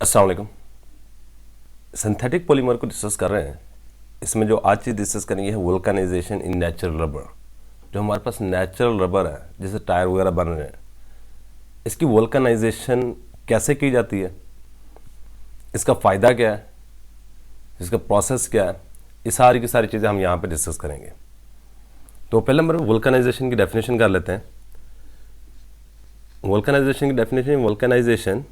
अस्सलाम वालेकुम। Synthetic polymer को डिस्कस कर रहे हैं। इसमें जो आज चीज़ डिस्कस करेंगे है वल्कनाइजेशन इन नेचुरल रबर। जो हमारे पास नेचुरल रबर है, जैसे टायर वगैरह बन रहे हैं, इसकी वल्कनाइजेशन कैसे की जाती है, इसका फ़ायदा क्या है, इसका प्रोसेस क्या है, ये सारी की सारी चीज़ें हम यहाँ पे डिस्कस करेंगे। तो पहले नंबर वल्कनाइजेशन की डेफिनेशन कर लेते हैं। वल्कनाइजेशन की definition, vulcanisation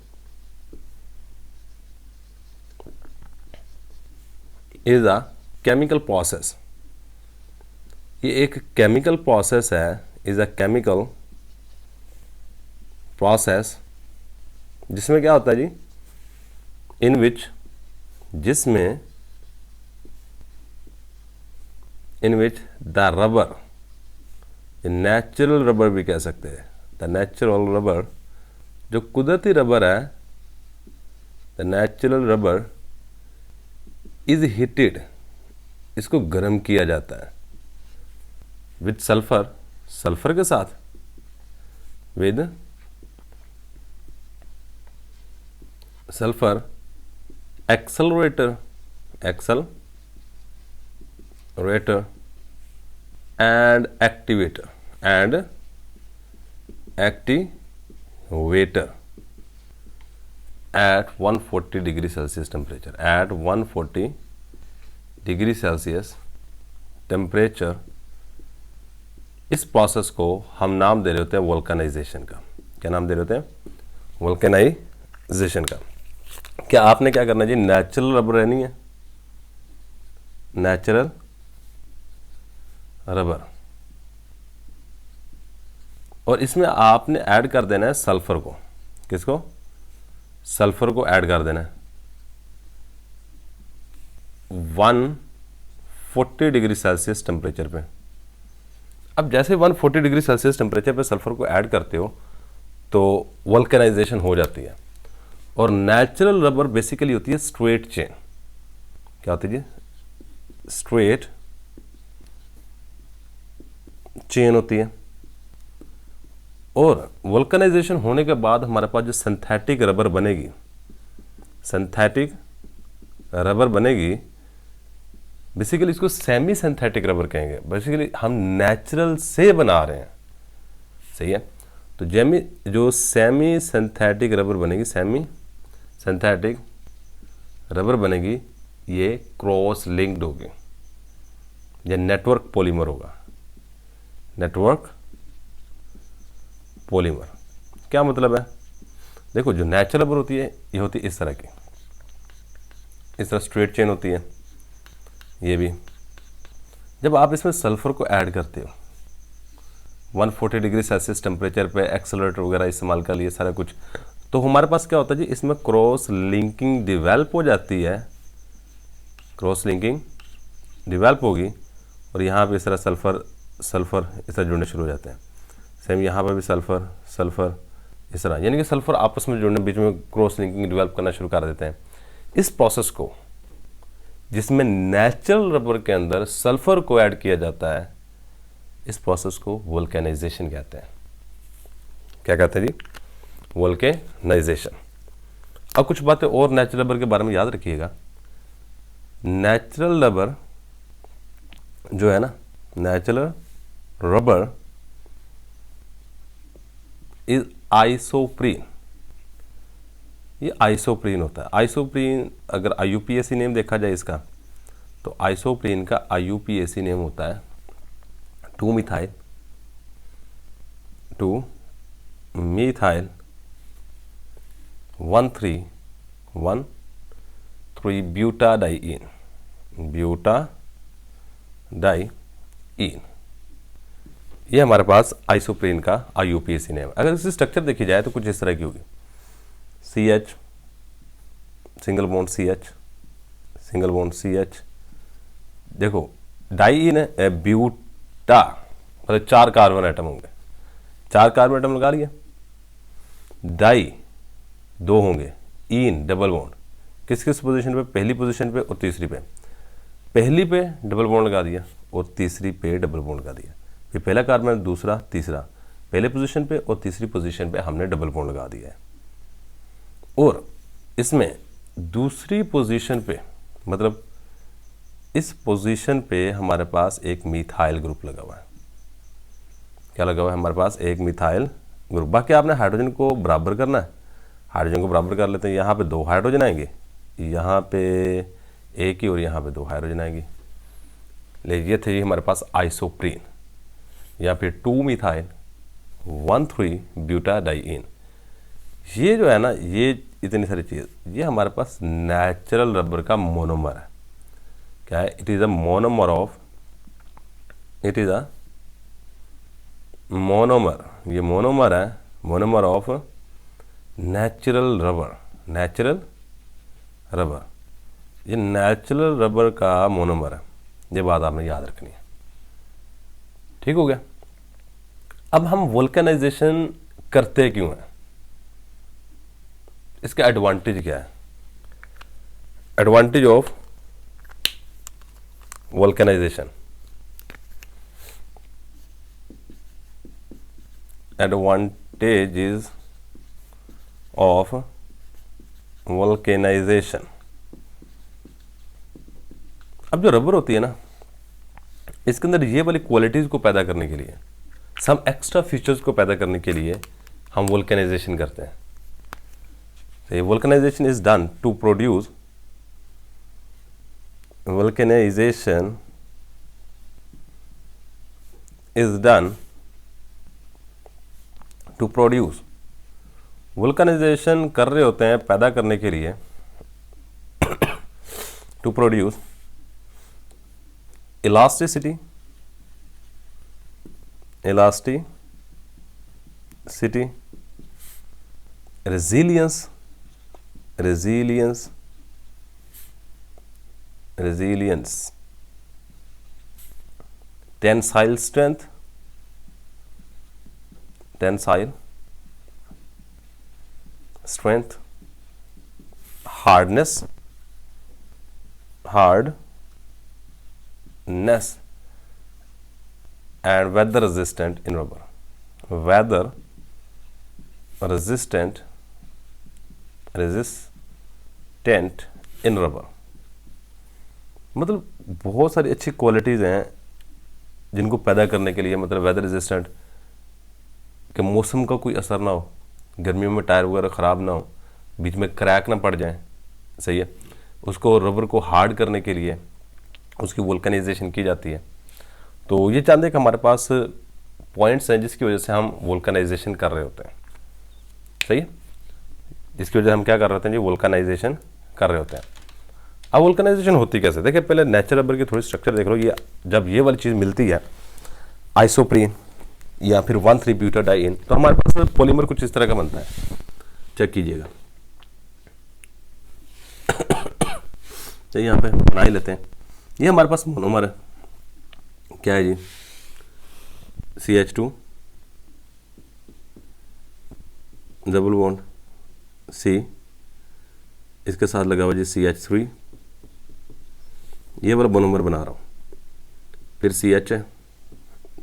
is a chemical process. ये एक केमिकल प्रोसेस है, इज़ अ केमिकल प्रोसेस जिसमें क्या होता है जी, इन विच, जिसमें, in which the rubber, natural rubber भी कह सकते हैं, द नेचुरल रबर, जो कुदरती रबर है, the natural rubber is heated, इसको गर्म किया जाता है, विद सल्फर, सल्फर के साथ, with sulphur accelerator, accelerator and activator, at 140 degree Celsius temperature, at 140 degree Celsius temperature. इस प्रोसेस को हम नाम दे रहे होते हैं वल्कनाइजेशन का। क्या नाम दे रहे होते हैं? वल्कनाइजेशन का। क्या आपने क्या करना है जी, नेचुरल रबर रहनी है, नेचुरल रबर, और इसमें आपने ऐड कर देना है सल्फर को। किसको? सल्फर को ऐड कर देना है 140 डिग्री सेल्सियस टेम्परेचर पे। अब जैसे 140 डिग्री सेल्सियस टेम्परेचर पे सल्फर को ऐड करते हो तो वल्कनाइजेशन हो जाती है। और नेचुरल रबर बेसिकली होती है स्ट्रेट चेन। क्या होती है जी? स्ट्रेट चेन होती है। और वल्कनाइजेशन होने के बाद हमारे पास जो सिंथेटिक रबर बनेगी, सिंथेटिक रबर बनेगी, बेसिकली इसको सेमी सिंथेटिक रबर कहेंगे। बेसिकली हम नेचुरल से बना रहे हैं, सही है। तो जो सेमी सिंथेटिक रबर बनेगी, सेमी सिंथेटिक रबर बनेगी, ये क्रॉस लिंक्ड होगी, ये नेटवर्क पॉलीमर होगा, नेटवर्क पॉलीमर। क्या मतलब है? देखो, जो नेचुरल रबर होती है ये होती है इस तरह की, इस तरह स्ट्रेट चेन होती है। ये भी जब आप इसमें सल्फर को ऐड करते हो 140 डिग्री सेल्सियस टेम्परेचर पे, एक्सेलरेटर वगैरह इस्तेमाल कर लिए सारा कुछ, तो हमारे पास क्या होता है जी, इसमें क्रॉस लिंकिंग डिवेल्प हो जाती है, क्रॉस लिंकिंग डिवेल्प होगी। और यहाँ पे इस तरह सल्फर इस तरह जुड़ने शुरू हो जाते हैं। सेम यहाँ पर भी सल्फर इस तरह, यानी कि सल्फर आपस में जुड़ने, बीच में क्रॉस लिंकिंग डिवेल्प करना शुरू कर देते हैं। इस प्रोसेस को, जिसमें नेचुरल रबर के अंदर सल्फर को ऐड किया जाता है, इस प्रोसेस को वल्कनाइजेशन कहते हैं। क्या कहते हैं जी? वल्कनाइजेशन। अब कुछ बातें और नेचुरल रबर के बारे में याद रखिएगा। नेचुरल रबर जो है ना, नेचुरल रबर इज आइसोप्रीन। ये आइसोप्रीन होता है। आइसोप्रीन, अगर IUPAC नेम देखा जाए इसका, तो आइसोप्रीन का IUPAC नेम होता है 2-मिथाइल 1,3,1,3 ब्यूटाडाइईन। ये हमारे पास आइसोप्रीन का IUPAC नेम। अगर इसकी स्ट्रक्चर देखी जाए तो कुछ इस तरह की होगी। CH, single bond CH, single bond CH। देखो, डाइईन है, ब्यूटा, मतलब 4 कार्बन एटम होंगे, 4 कार्बन एटम लगा लिए। डाई 2 होंगे, इन डबल बॉन्ड किस किस पोजीशन पे? पहली पोजीशन पे और तीसरी पे। पहली पे डबल बॉन्ड लगा दिया और तीसरी पे डबल बॉन्ड लगा दिया। फिर पहला कार्बन, दूसरा, तीसरा, पहले पोजीशन पे और तीसरी पोजीशन पे हमने डबल बॉन्ड लगा दिया है। और इसमें दूसरी पोजीशन पे, मतलब इस पोजीशन पे हमारे पास एक मिथाइल ग्रुप लगा हुआ है। क्या लगा हुआ है? हमारे पास एक मिथाइल ग्रुप। बाकी आपने हाइड्रोजन को बराबर करना है, हाइड्रोजन को बराबर कर लेते हैं। यहाँ पे 2 हाइड्रोजन आएंगे, यहाँ पे एक ही, और यहाँ पे 2 हाइड्रोजन आएंगी। ले ये थे हमारे पास आइसोप्रीन, या फिर 2 मिथाइल 1,3 ब्यूटाडाइइन। ये जो है ना, ये इतनी सारी चीज़, ये हमारे पास नेचुरल रबर का मोनोमर है। क्या है? It is a monomer of, it is a monomer, ये मोनोमर है, monomer of natural rubber, natural rubber. ये नेचुरल रबर का मोनोमर है। ये बात आपने याद रखनी है। ठीक हो गया? अब हम वोल्केनाइजेशन करते क्यों हैं? इसका एडवांटेज क्या है? Advantage of vulcanisation, advantages of vulcanisation. अब जो रबर होती है ना, इसके अंदर ये वाली क्वालिटीज़ को पैदा करने के लिए, सम एक्स्ट्रा फीचर्स को पैदा करने के लिए हम वोल्केनाइजेशन करते हैं। So, vulcanization is done to produce, vulcanization is done to produce, vulcanization कर रहे होते हैं पैदा करने के लिए, to produce elasticity, elasticity, resilience, resilience, resilience, tensile strength, tensile strength, hardness, hardness, and weather resistant in rubber, weather resistant, resistant in rubber. मतलब बहुत सारी अच्छी क्वालिटीज़ हैं जिनको पैदा करने के लिए, मतलब वेदर रेजिस्टेंट, कि मौसम का कोई असर ना हो, गर्मियों में टायर वगैरह ख़राब ना हो, बीच में क्रैक ना पड़ जाए, सही है। उसको रबर को हार्ड करने के लिए उसकी वोल्कनाइजेशन की जाती है। तो ये चाहते हैं कि हमारे पास पॉइंट्स हैं जिसकी वजह से हम वोल्कनाइजेशन कर रहे होते हैं, सही है, जिसकी वजह से हम क्या कर रहे होते हैं जी, वोल्कनाइजेशन कर रहे होते हैं। अब वोल्कनाइजेशन होती कैसे? देखिए पहले नेचुरल रबर की थोड़ी स्ट्रक्चर देख लो। ये जब ये वाली चीज़ मिलती है, आइसोप्रीन या फिर 1,3 ब्यूटाडाइइन, तो हमारे पास पॉलीमर कुछ इस तरह का बनता है। चेक कीजिएगा, तो यहाँ पे बना ही लेते हैं। ये हमारे पास मोनोमर है, क्या है जी, CH2 डबल बॉन्ड C, इसके साथ लगा हुआ जी CH3, ये वाला मोनोमर बना रहा हूँ। फिर CH है,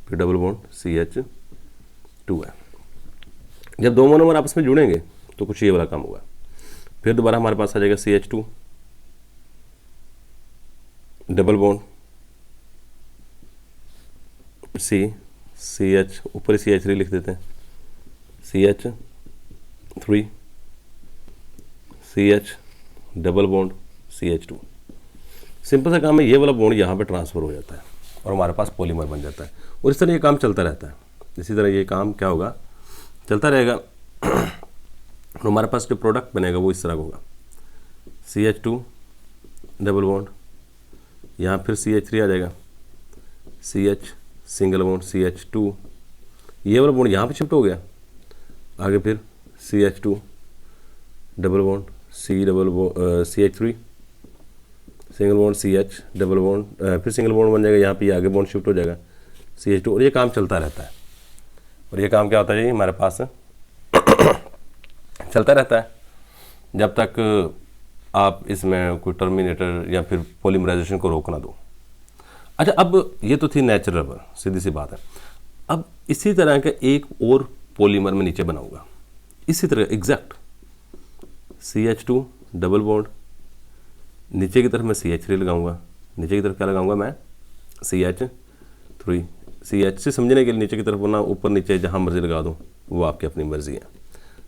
फिर डबल बॉन्ड CH2 है। जब 2 मोनोमर आपस में जुड़ेंगे तो कुछ ये वाला काम होगा। फिर दोबारा हमारे पास आ जाएगा CH2 double bond C, CH, ऊपर CH3 लिख देते हैं, CH3, CH double bond CH2। Simple सा काम है, ये वाला बॉन्ड यहाँ पे ट्रांसफ़र हो जाता है और हमारे पास पॉलीमर बन जाता है। और इस तरह ये काम चलता रहता है। इसी तरह ये काम क्या होगा, चलता रहेगा। और हमारे पास जो प्रोडक्ट बनेगा वो इस तरह का होगा, CH2 डबल बॉन्ड, यहाँ फिर CH3 आ जाएगा, CH सिंगल बॉन्ड CH2, ये वाला बॉन्ड यहाँ पे शिफ्ट हो गया, आगे फिर CH2 double bond CH3 single bond CH double bond, फिर सिंगल बॉन्ड बन जाएगा, यहाँ पे आगे बॉन्ड शिफ्ट हो जाएगा CH2, और ये काम चलता रहता है। और ये काम क्या होता है जी, हमारे पास चलता रहता है जब तक आप इसमें कोई टर्मिनेटर या फिर पॉलीमराइजेशन को रोक ना दो। अच्छा, अब ये तो थी नेचुरल रबर, सीधी सी बात है। अब इसी तरह का एक और पॉलीमर में नीचे बनाऊंगा, इसी तरह एग्जैक्ट CH2 डबल बॉन्ड, नीचे की तरफ मैं CH3 लगाऊंगा, नीचे की तरफ क्या लगाऊंगा मैं CH3। CH से समझने के लिए नीचे की तरफ ना ऊपर नीचे जहाँ मर्जी लगा दूँ वो आपकी अपनी मर्जी है,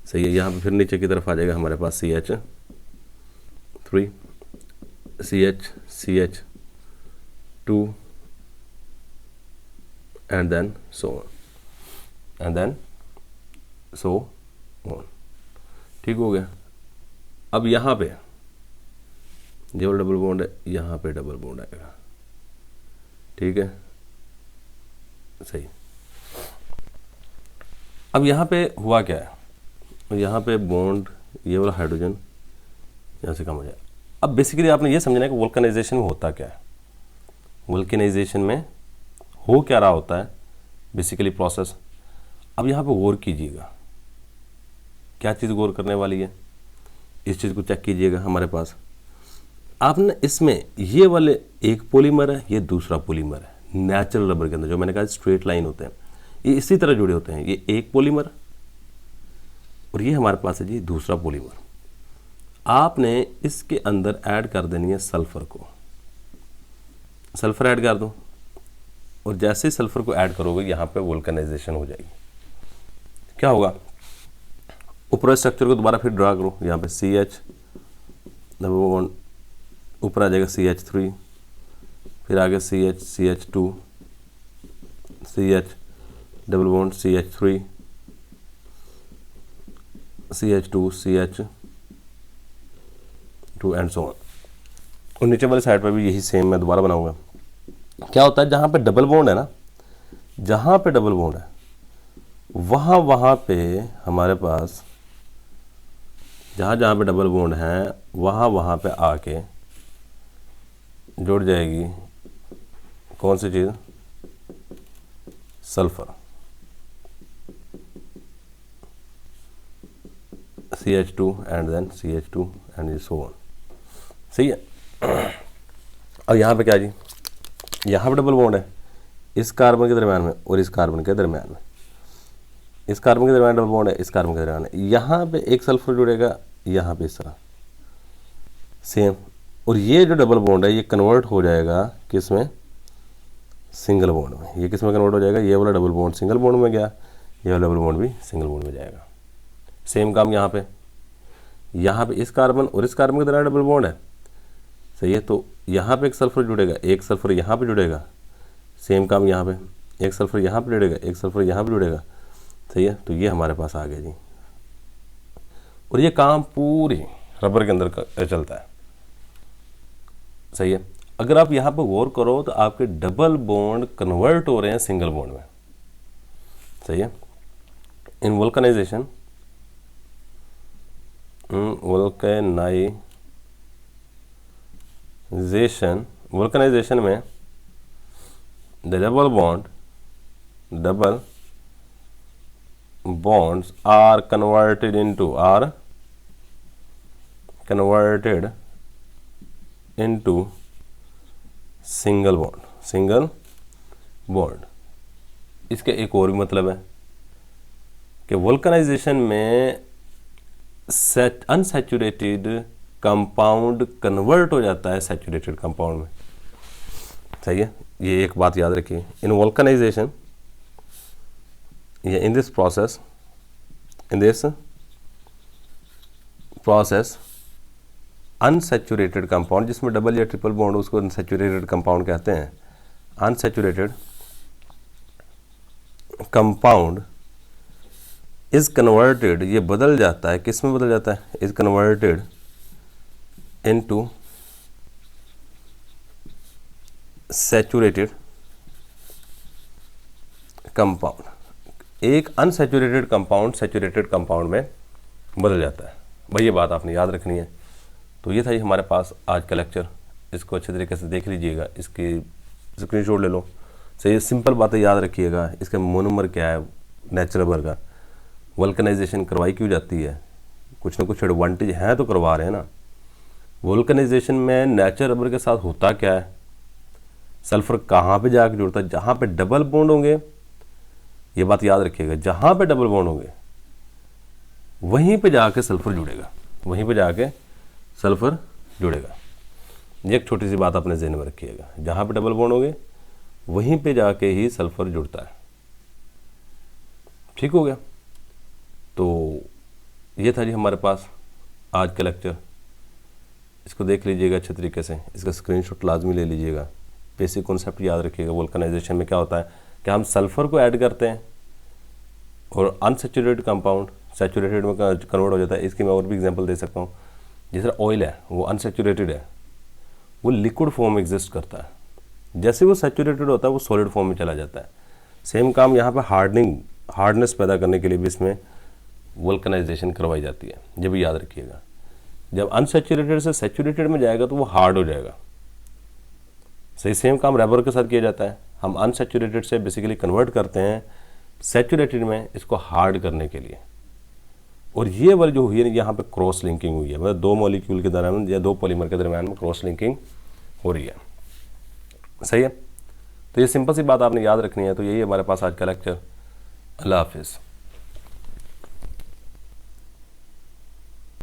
सही है। यहाँ पे फिर नीचे की तरफ आ जाएगा हमारे पास CH3 CH2 and then so on, ठीक हो गया। अब यहाँ पे जो डबल बॉन्ड है यहाँ पे डबल बॉन्ड आएगा, ठीक है, सही। अब यहाँ पे हुआ क्या है, यहाँ पे बॉन्ड ये वाला हाइड्रोजन यहाँ से कम हो जाए। अब बेसिकली आपने ये समझना है कि वोल्केनाइजेशन में होता क्या है, वोल्केनाइजेशन में हो क्या रहा होता है बेसिकली प्रोसेस। अब यहाँ पे गौर कीजिएगा, क्या चीज़ गौर करने वाली है, इस चीज़ को चेक कीजिएगा। हमारे पास आपने इसमें ये वाले एक पॉलीमर है, ये दूसरा पॉलीमर है। नेचुरल रबर के अंदर जो मैंने कहा स्ट्रेट लाइन होते हैं, ये इसी तरह जुड़े होते हैं। ये एक पॉलीमर और ये हमारे पास है जी दूसरा पॉलीमर। आपने इसके अंदर ऐड कर देनी है सल्फर को, सल्फर ऐड कर दो, और जैसे ही सल्फर को ऐड करोगे यहाँ पे वोल्केनाइजेशन हो जाएगी। क्या होगा, ऊपर स्ट्रक्चर को दोबारा फिर ड्रा करो, यहाँ पे CH डबल बॉन्ड, ऊपर आ जाएगा CH3, फिर आगे CH2 CH double bond CH3 CH2 CH2 and so on. और नीचे वाली साइड पर भी यही सेम मैं दोबारा बनाऊंगा। क्या होता है, जहाँ पे डबल बॉन्ड है ना, जहाँ पे डबल बॉन्ड है वहाँ पे हमारे पास जहाँ पे डबल बॉन्ड है वहाँ पे आके जुड़ जाएगी कौन सी चीज़, sulphur, CH2 and then CH2 and so on, सही है। अब यहाँ पे क्या जी, यहाँ पे डबल बॉन्ड है इस कार्बन के दरम्यान में और इस कार्बन के दरम्यान में, इस कार्बन के दरम्यान डबल बॉन्ड है, इस कार्बन के दरम्यान है। यहाँ पे एक सल्फर जुड़ेगा, यहाँ पे इस तरह सेम, और ये जो डबल बॉन्ड है ये कन्वर्ट हो जाएगा किस में, सिंगल बॉन्ड में। ये किस में कन्वर्ट हो जाएगा, ये वाला डबल बॉन्ड सिंगल बॉन्ड में गया, ये वाला डबल बॉन्ड भी सिंगल बॉन्ड में जाएगा। सेम काम यहाँ पे इस कार्बन और इस कार्बन के दरम्यान डबल बॉन्ड है, सही है। तो यहाँ पे एक सल्फर जुड़ेगा, एक सल्फर यहाँ पे जुड़ेगा, सेम काम यहाँ पे, एक सल्फर यहाँ पे जुड़ेगा, एक सल्फर यहाँ पे जुड़ेगा, सही है। तो ये हमारे पास आ गया जी, और ये काम पूरे रबर के अंदर चलता है, सही है। अगर आप यहाँ पे गौर करो तो आपके डबल बॉन्ड कन्वर्ट हो रहे हैं सिंगल बॉन्ड में, सही है। इन वोल्केनाइजेशन वोल्केनाइजेशन में the double bonds are converted into single bond। इसके एक और भी मतलब है कि वोल्केनाइजेशन में अनसैचुरेटेड कंपाउंड कन्वर्ट हो जाता है सैचुरेटेड कंपाउंड में, सही है। ये एक बात याद रखिए, in vulcanisation in this process unsaturated compound, जिसमें डबल या ट्रिपल बॉन्ड, उसको अनसैचुरेटेड कंपाउंड कहते हैं। अनसैचुरेटेड कंपाउंड इज कन्वर्टेड, ये बदल जाता है, किस में बदल जाता है, is converted into saturated compound. एक अनसैचुरेटेड कंपाउंड सैचुरेटेड कंपाउंड में बदल जाता है। भाई ये बात आपने याद रखनी है। तो ये था ही हमारे पास आज का लेक्चर, इसको अच्छे तरीके से देख लीजिएगा, इसकी स्क्रीनशॉट ले लो, सही, सिंपल बातें याद रखिएगा। इसका मोनोमर क्या है नेचुरल रबर का, वोल्केनाइजेशन करवाई क्यों जाती है, कुछ ना कुछ एडवांटेज हैं तो करवा रहे हैं ना। वोल्केनाइजेशन में नेचुरल रबर के साथ होता क्या है, सल्फर कहाँ पे जाकर जुड़ता है, जहाँ पे डबल बॉन्ड होंगे, ये बात याद रखिएगा, जहाँ पे डबल बॉन्ड होंगे वहीं पे जाके सल्फर जुड़ेगा, वहीं पे जाके सल्फर जुड़ेगा। ये एक छोटी सी बात अपने ज़हन में रखिएगा, जहाँ पे डबल बॉन्ड होंगे वहीं पे जाके ही सल्फर जुड़ता है। ठीक हो गया। तो ये था जी हमारे पास आज का लेक्चर। इसको देख लीजिएगा अच्छे तरीके से, इसका स्क्रीनशॉट लाजमी ले लीजिएगा। बेसिक कॉन्सेप्ट याद रखिएगा। वोल्कनाइजेशन में क्या होता है कि हम सल्फ़र को ऐड करते हैं और अनसेचुरेटेड कंपाउंड सैचुरेटेड में कन्वर्ट हो जाता है। इसकी मैं और भी एग्जांपल दे सकता हूँ। जैसे ऑयल है वो अनसेचुरेटेड है, वो लिक्विड फॉर्म में एग्जिस्ट करता है। जैसे वो सैचुरेटेड होता है वो सॉलिड फॉर्म में चला जाता है। सेम काम यहाँ पे हार्डनेस पैदा करने के लिए भी इसमें वोल्कनाइजेशन करवाई जाती है। ये भी याद रखिएगा। जब अनसैचुरेटेड से सैचुरेटेड में जाएगा तो वो हार्ड हो जाएगा। सही सेम काम रबर के साथ किया जाता है। हम अनसैचुरेटेड से बेसिकली कन्वर्ट करते हैं सैचुरेटेड में, इसको हार्ड करने के लिए। और ये वाली जो हुई है यहाँ पे क्रॉस लिंकिंग हुई है, मतलब दो मॉलिक्यूल के दरमियान या दो पॉलीमर के दरमियान में क्रॉस लिंकिंग हो रही है। सही है। तो ये सिंपल सी बात आपने याद रखनी है। तो यही हमारे पास आज का लेक्चर। अल्लाह हाफिज़।